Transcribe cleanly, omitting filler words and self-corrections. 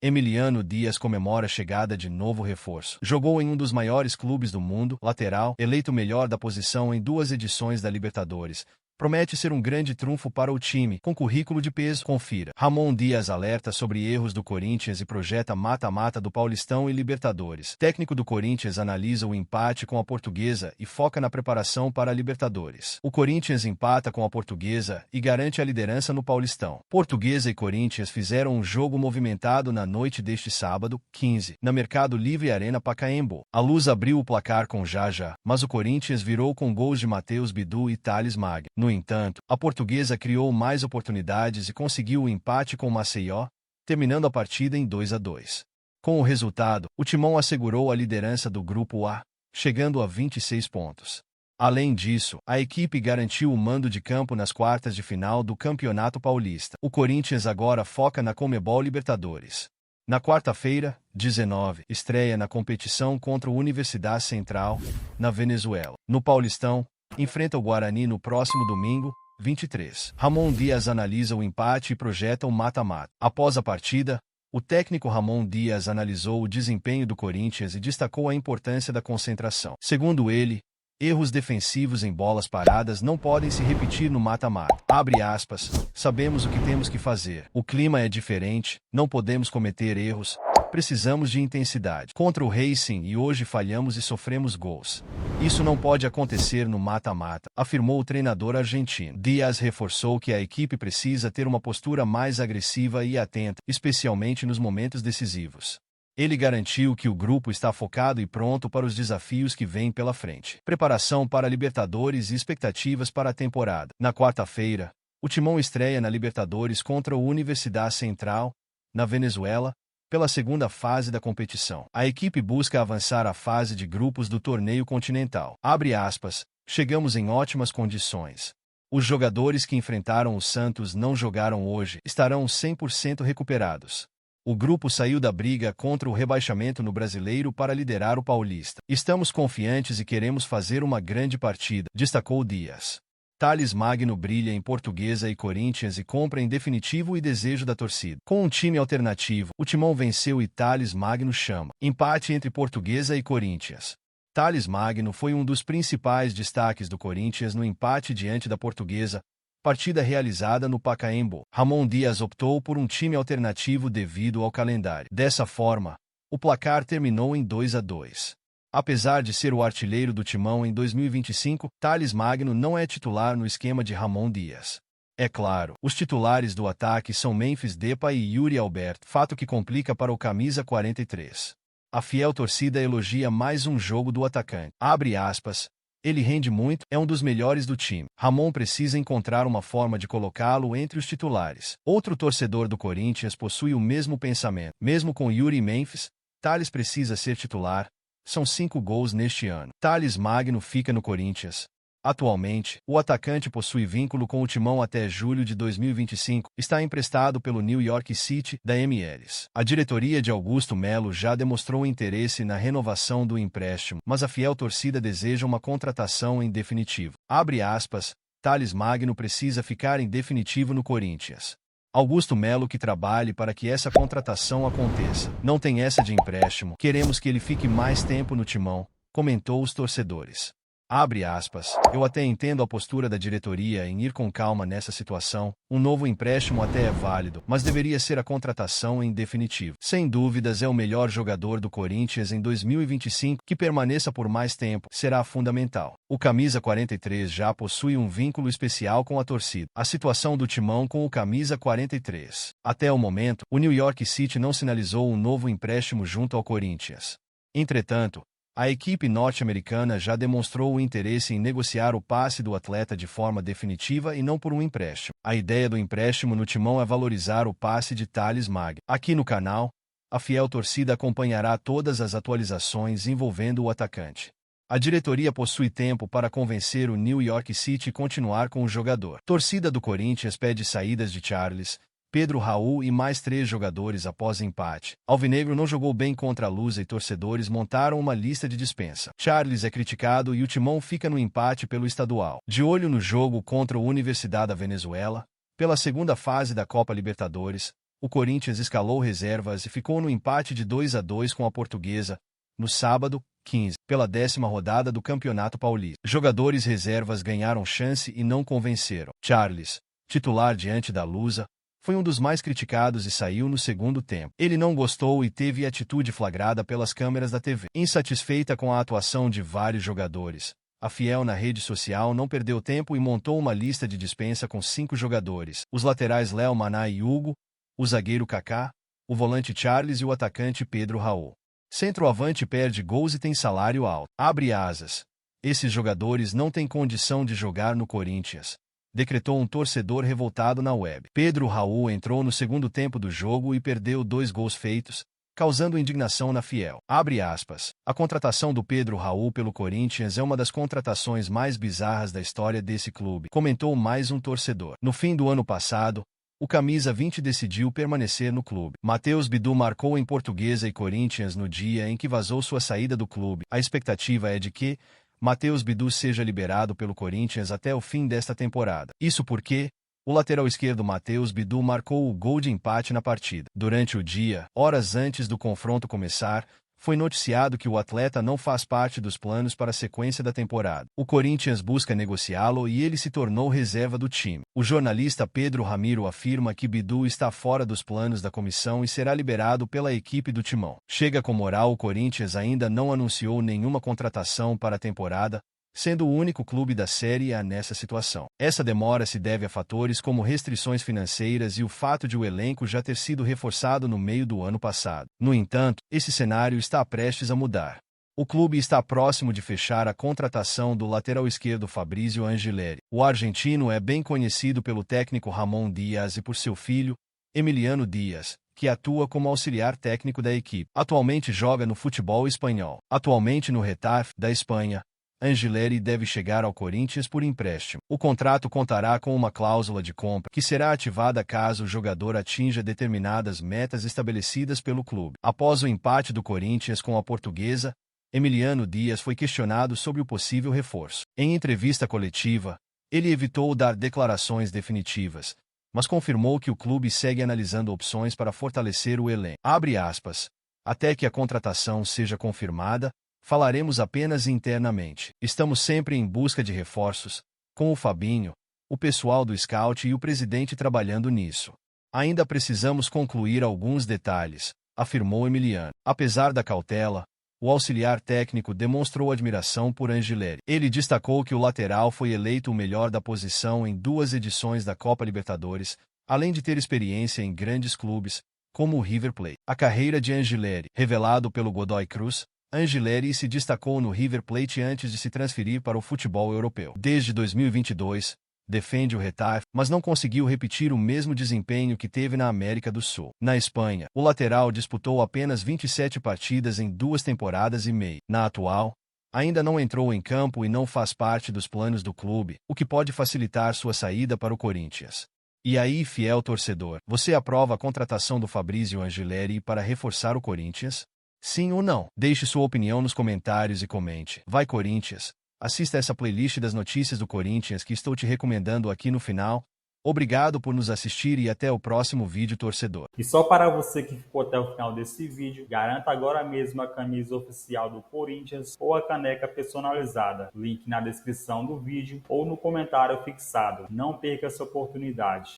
Emiliano Dias comemora a chegada de novo reforço. Jogou em um dos maiores clubes do mundo, lateral, eleito melhor da posição em 2 edições da Libertadores. Promete ser um grande trunfo para o time, com currículo de peso. Confira. Ramon Dias alerta sobre erros do Corinthians e projeta mata-mata do Paulistão e Libertadores. Técnico do Corinthians analisa o empate com a Portuguesa e foca na preparação para a Libertadores. O Corinthians empata com a Portuguesa e garante a liderança no Paulistão. Portuguesa e Corinthians fizeram um jogo movimentado na noite deste sábado, 15, na Mercado Livre Arena Pacaembu. A Luz abriu o placar com Jaja, mas o Corinthians virou com gols de Matheus Bidu e Thales Magno. No entanto, a Portuguesa criou mais oportunidades e conseguiu o empate com Maceió, terminando a partida em 2-2. Com o resultado, o Timão assegurou a liderança do Grupo A, chegando a 26 pontos. Além disso, a equipe garantiu o mando de campo nas quartas de final do Campeonato Paulista. O Corinthians agora foca na Conmebol Libertadores. Na quarta-feira, 19, estreia na competição contra o Universidade Central, na Venezuela. No Paulistão, enfrenta o Guarani no próximo domingo, 23. Ramon Dias analisa o empate e projeta o mata-mata. Após a partida, o técnico Ramon Dias analisou o desempenho do Corinthians e destacou a importância da concentração. Segundo ele, erros defensivos em bolas paradas não podem se repetir no mata-mata. Abre aspas, sabemos o que temos que fazer. O clima é diferente, não podemos cometer erros. Precisamos de intensidade. Contra o Racing e hoje falhamos e sofremos gols. Isso não pode acontecer no mata-mata, afirmou o treinador argentino. Dias reforçou que a equipe precisa ter uma postura mais agressiva e atenta, especialmente nos momentos decisivos. Ele garantiu que o grupo está focado e pronto para os desafios que vêm pela frente. Preparação para a Libertadores e expectativas para a temporada. Na quarta-feira, o Timão estreia na Libertadores contra o Universidade Central, na Venezuela, pela segunda fase da competição. A equipe busca avançar à fase de grupos do torneio continental. Abre aspas, chegamos em ótimas condições. Os jogadores que enfrentaram o Santos não jogaram hoje, estarão 100% recuperados. O grupo saiu da briga contra o rebaixamento no Brasileiro para liderar o Paulista. Estamos confiantes e queremos fazer uma grande partida, destacou Dias. Thales Magno brilha em Portuguesa e Corinthians e compra em definitivo o desejo da torcida. Com um time alternativo, o Timão venceu e Thales Magno chama. Empate entre Portuguesa e Corinthians. Thales Magno foi um dos principais destaques do Corinthians no empate diante da Portuguesa, partida realizada no Pacaembu. Ramon Dias optou por um time alternativo devido ao calendário. Dessa forma, o placar terminou em 2-2. Apesar de ser o artilheiro do Timão em 2025, Thales Magno não é titular no esquema de Ramon Dias. É claro, os titulares do ataque são Memphis Depay e Yuri Alberto, fato que complica para o camisa 43. A fiel torcida elogia mais um jogo do atacante. Abre aspas, ele rende muito, é um dos melhores do time. Ramon precisa encontrar uma forma de colocá-lo entre os titulares. Outro torcedor do Corinthians possui o mesmo pensamento. Mesmo com Yuri e Memphis, Thales precisa ser titular. São 5 gols neste ano. Thales Magno fica no Corinthians. Atualmente, o atacante possui vínculo com o Timão até julho de 2025, está emprestado pelo New York City, da MLS. A diretoria de Augusto Melo já demonstrou interesse na renovação do empréstimo, mas a fiel torcida deseja uma contratação em definitivo. Abre aspas, Thales Magno precisa ficar em definitivo no Corinthians. Augusto Melo que trabalhe para que essa contratação aconteça. Não tem essa de empréstimo, queremos que ele fique mais tempo no Timão, comentou os torcedores. Abre aspas, eu até entendo a postura da diretoria em ir com calma nessa situação, um novo empréstimo até é válido, mas deveria ser a contratação em definitivo. Sem dúvidas é o melhor jogador do Corinthians em 2025, que permaneça por mais tempo, será fundamental. O camisa 43 já possui um vínculo especial com a torcida. A situação do Timão com o camisa 43. Até o momento, o New York City não sinalizou um novo empréstimo junto ao Corinthians. Entretanto, a equipe norte-americana já demonstrou o interesse em negociar o passe do atleta de forma definitiva e não por um empréstimo. A ideia do empréstimo no Timão é valorizar o passe de Thales Magno. Aqui no canal, a fiel torcida acompanhará todas as atualizações envolvendo o atacante. A diretoria possui tempo para convencer o New York City a continuar com o jogador. Torcida do Corinthians pede saídas de Charles, Pedro Raul e mais 3 jogadores após empate. Alvinegro não jogou bem contra a Lusa e torcedores montaram uma lista de dispensa. Charles é criticado e o Timão fica no empate pelo estadual. De olho no jogo contra a Universidade da Venezuela, pela segunda fase da Copa Libertadores, o Corinthians escalou reservas e ficou no empate de 2-2 com a Portuguesa, no sábado, 15, pela 10ª rodada do Campeonato Paulista. Jogadores reservas ganharam chance e não convenceram. Charles, titular diante da Lusa, foi um dos mais criticados e saiu no segundo tempo. Ele não gostou e teve atitude flagrada pelas câmeras da TV. Insatisfeita com a atuação de vários jogadores, a Fiel na rede social não perdeu tempo e montou uma lista de dispensa com 5 jogadores: os laterais Léo Maná e Hugo, o zagueiro Kaká, o volante Charles e o atacante Pedro Raul. Centroavante perde gols e tem salário alto. Abre asas. Esses jogadores não têm condição de jogar no Corinthians, decretou um torcedor revoltado na web. Pedro Raul entrou no segundo tempo do jogo e perdeu 2 gols feitos, causando indignação na Fiel. Abre aspas. A contratação do Pedro Raul pelo Corinthians é uma das contratações mais bizarras da história desse clube, comentou mais um torcedor. No fim do ano passado, o camisa 20 decidiu permanecer no clube. Matheus Bidu marcou em Portuguesa e Corinthians no dia em que vazou sua saída do clube. A expectativa é de que Matheus Bidu seja liberado pelo Corinthians até o fim desta temporada. Isso porque o lateral esquerdo Matheus Bidu marcou o gol de empate na partida. Durante o dia, horas antes do confronto começar, foi noticiado que o atleta não faz parte dos planos para a sequência da temporada. O Corinthians busca negociá-lo e ele se tornou reserva do time. O jornalista Pedro Ramiro afirma que Bidu está fora dos planos da comissão e será liberado pela equipe do Timão. Chega com moral, o Corinthians ainda não anunciou nenhuma contratação para a temporada, sendo o único clube da Série A nessa situação. Essa demora se deve a fatores como restrições financeiras e o fato de o elenco já ter sido reforçado no meio do ano passado. No entanto, esse cenário está prestes a mudar. O clube está próximo de fechar a contratação do lateral esquerdo Fabrício Angileri. O argentino é bem conhecido pelo técnico Ramon Dias e por seu filho, Emiliano Dias, que atua como auxiliar técnico da equipe. Atualmente joga no futebol espanhol. Atualmente no Getafe, da Espanha, Angileri deve chegar ao Corinthians por empréstimo. O contrato contará com uma cláusula de compra que será ativada caso o jogador atinja determinadas metas estabelecidas pelo clube. Após o empate do Corinthians com a Portuguesa, Emiliano Dias foi questionado sobre o possível reforço. Em entrevista coletiva, ele evitou dar declarações definitivas, mas confirmou que o clube segue analisando opções para fortalecer o elenco. Abre aspas. Até que a contratação seja confirmada, falaremos apenas internamente. Estamos sempre em busca de reforços, com o Fabinho, o pessoal do Scout e o presidente trabalhando nisso. Ainda precisamos concluir alguns detalhes, afirmou Emiliano. Apesar da cautela, o auxiliar técnico demonstrou admiração por Angileri. Ele destacou que o lateral foi eleito o melhor da posição em 2 edições da Copa Libertadores, além de ter experiência em grandes clubes, como o River Plate. A carreira de Angileri, revelado pelo Godoy Cruz, Angileri se destacou no River Plate antes de se transferir para o futebol europeu. Desde 2022, defende o Getafe, mas não conseguiu repetir o mesmo desempenho que teve na América do Sul. Na Espanha, o lateral disputou apenas 27 partidas em 2 temporadas e meia. Na atual, ainda não entrou em campo e não faz parte dos planos do clube, o que pode facilitar sua saída para o Corinthians. E aí, fiel torcedor, você aprova a contratação do Fabrício Angileri para reforçar o Corinthians? Sim ou não? Deixe sua opinião nos comentários e comente. Vai Corinthians! Assista essa playlist das notícias do Corinthians que estou te recomendando aqui no final. Obrigado por nos assistir e até o próximo vídeo, torcedor. E só para você que ficou até o final desse vídeo, garanta agora mesmo a camisa oficial do Corinthians ou a caneca personalizada. Link na descrição do vídeo ou no comentário fixado. Não perca essa oportunidade.